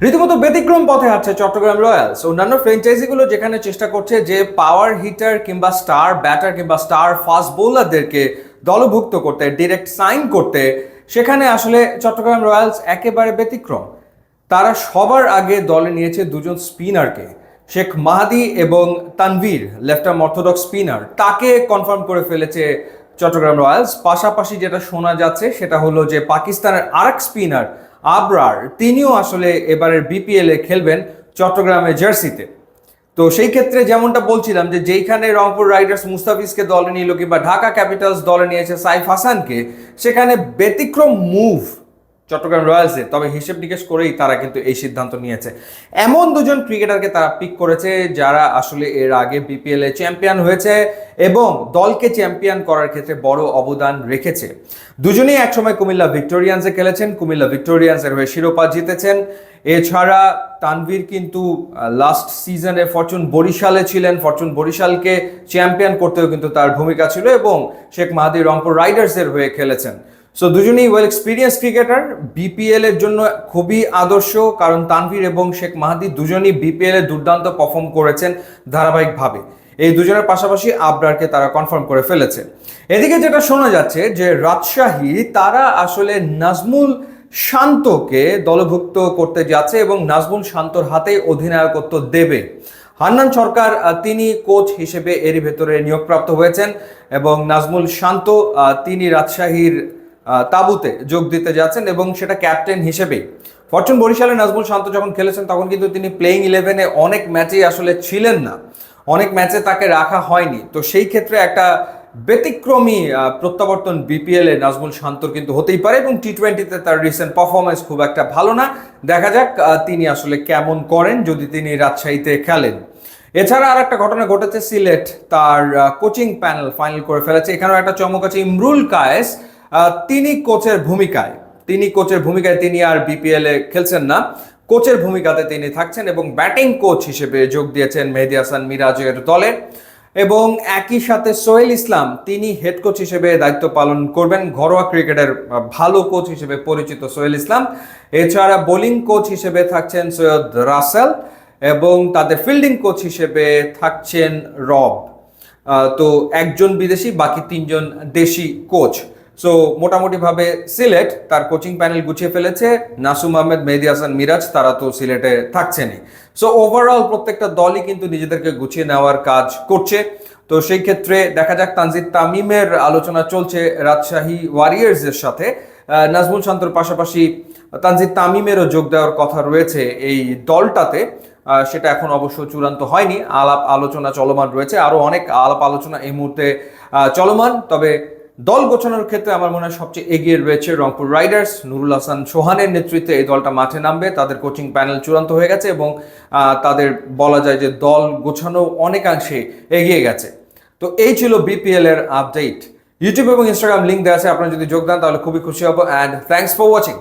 রীতিমতো ব্যতিক্রম পথে হাঁটছে চট্টগ্রাম রয়্যালস। অন্যান্য ফ্র্যাঞ্চাইজিগুলো যেখানে চেষ্টা করছে যে পাওয়ার হিটার কিংবা স্টার ব্যাটার কিংবা স্টার ফাস্ট বোলারদেরকে দলভুক্ত করতে, ডিরেক্ট সাইন করতে, সেখানে আসলে চট্টগ্রাম রয়্যালস একেবারে ব্যতিক্রম। তারা সবার আগে দলে নিয়েছে দুজন স্পিনারকে, শেখ মাহাদি এবং Tanvir, left arm orthodox spinner, তাকে কনফার্ম করে ফেলেছে চট্টগ্রাম রয়্যালস। পাশাপাশি যেটা শোনা যাচ্ছে সেটা হলো যে পাকিস্তানের আরেক স্পিনার আবরার, তিনিও আসলে এবারের বিপিএল এ খেলবেন চট্টগ্রামের জার্সিতে। তো সেই ক্ষেত্রে যেমনটা বলছিলাম যে যেইখানে রংপুর রাইডার্স মুস্তাফিজকে দলে নিল কিংবা ঢাকা ক্যাপিটালস দলে নিয়েছে সাইফ হাসানকে, সেখানে ব্যতিক্রম মুভ চট্টগ্রাম রয়্যালসে। তবে হিসেব নিকেশ করেই তারা কিন্তু এই সিদ্ধান্ত নিয়েছে। এমন দুজন ক্রিকেটারকে তারা পিক করেছে যারা আসলে এর আগে বিপিএল এ চ্যাম্পিয়ন হয়েছে এবং দলকে চ্যাম্পিয়ন করার ক্ষেত্রে বড় অবদান রেখেছে। দুজনেই একসময় কুমিল্লা ভিক্টোরিয়ান্সে খেলেছেন, কুমিল্লা ভিক্টোরিয়ান্সের হয়ে শিরোপা জিতেছেন। এছাড়া তানভীর কিন্তু লাস্ট সিজনে ফরচুন বরিশালে ছিলেন, ফরচুন বরিশালকে চ্যাম্পিয়ন করতেও কিন্তু তার ভূমিকা ছিল, এবং শেখ মাহাদি রংপুর রাইডার্সের হয়ে খেলেছেন। সো দুজনেই ওয়েল এক্সপিরিয়েন্স ক্রিকেটার, বিপিএল এর জন্য খুবই আদর্শ, কারণ তানভীর এবং শেখ মাহাদি দুজনেই বিপিএল এ দুর্দান্ত পারফর্ম করেছেন ধারাবাহিকভাবে। এই দুজনের পাশাপাশি আবরারকে তারা কনফার্ম করে ফেলেছে। এদিকে যেটা শোনা যাচ্ছে যে রাজশাহী তারা আসলে নাজমুল শান্তকে দলভুক্ত করতে যাচ্ছে এবং নাজমুল শান্তর হাতে অধিনায়কত্ব দেবে। হান্নান সরকার তিনি কোচ হিসেবে এরই ভেতরে নিয়োগপ্রাপ্ত হয়েছেন এবং নাজমুল শান্ত তিনি রাজশাহীর তাবুতে যোগ দিতে যাচ্ছেন এবং সেটা ক্যাপ্টেন হিসেবেই। ফরচুন বরিশালে নাজমুল শান্ত যখন খেলেছেন তখন কিন্তু তিনি প্লেইং ইলেভেনে অনেক ম্যাচেই আসলে ছিলেন না, অনেক ম্যাচে তাকে রাখা হয়নি। তো সেই ক্ষেত্রে একটা ব্যতিক্রমী প্রত্যাবর্তন বিপিএল এ নাজমুল শান্তর কিন্তু হতেই পারে, এবং টি-20তে তার রিসেন্ট পারফরমেন্স খুব একটা ভালো না। দেখা যাক তিনি আসলে কেমন করেন যদি তিনি রাজশাহীতে খেলেন। এছাড়া আর একটা ঘটনা ঘটেছে, সিলেট তার কোচিং প্যানেল ফাইনাল করে ফেলেছে। এখানেও একটা চমক আছে, ইমরুল কায়েস তিনি কোচের ভূমিকায়, তিনি আর বিপিএল এ খেলছেন না, কোচের ভূমিকাতে তিনি থাকছেন এবং ব্যাটিং কোচ হিসেবে যোগ দিয়েছেন মেহেদী হাসান মিরাজের দলে। এবং একই সাথে সোহেল ইসলাম তিনি হেড কোচ হিসেবে দায়িত্ব পালন করবেন। ঘরোয়া ক্রিকেটের ভালো কোচ হিসেবে পরিচিত সোহেল ইসলাম। এছাড়া বোলিং কোচ হিসেবে থাকছেন সৈয়দ রাসেল এবং তাদের ফিল্ডিং কোচ হিসেবে থাকছেন রব। তো একজন বিদেশি, বাকি তিনজন দেশি কোচ। সো মোটামুটিভাবে সিলেট তার কোচিং প্যানেল গুছিয়ে ফেলেছে। নাসুম আহমেদ, মেহেদী হাসান মিরাজ তারা তো সিলেটে থাকছেনই। সো ওভারঅল প্রত্যেকটা দলই কিন্তু নিজেদেরকে গুছিয়ে নেওয়ার কাজ করছে। তো সেই ক্ষেত্রে দেখা যাক, তানজিদ তামিমের আলোচনা চলছে রাজশাহী ওয়ারিয়ার্সের সাথে। নাজমুল শান্তর পাশাপাশি তানজিদ তামিমেরও যোগ দেওয়ার কথা রয়েছে এই দলটাতে। সেটা এখন অবশ্য চূড়ান্ত হয়নি, আলাপ আলোচনা চলমান রয়েছে, আরও অনেক আলাপ আলোচনা এই মুহূর্তে চলমান। তবে দল গোছানোর ক্ষেত্রে আমার মনে হয় সবচেয়ে এগিয়ে রয়েছে রংপুর রাইডার্স। নুরুল হাসান সোহানের নেতৃত্বে এই দলটা মাঠে নামবে, তাদের কোচিং প্যানেল চূড়ান্ত হয়ে গেছে এবং তাদের বলা যায় যে দল গোছানো অনেকাংশে এগিয়ে গেছে। তো এই ছিল বিপিএল এর আপডেট। ইউটিউব এবং ইনস্টাগ্রাম লিঙ্ক দেওয়া আছে, আপনারা যদি যোগ দেন তাহলে খুবই খুশি হব। And thanks for watching.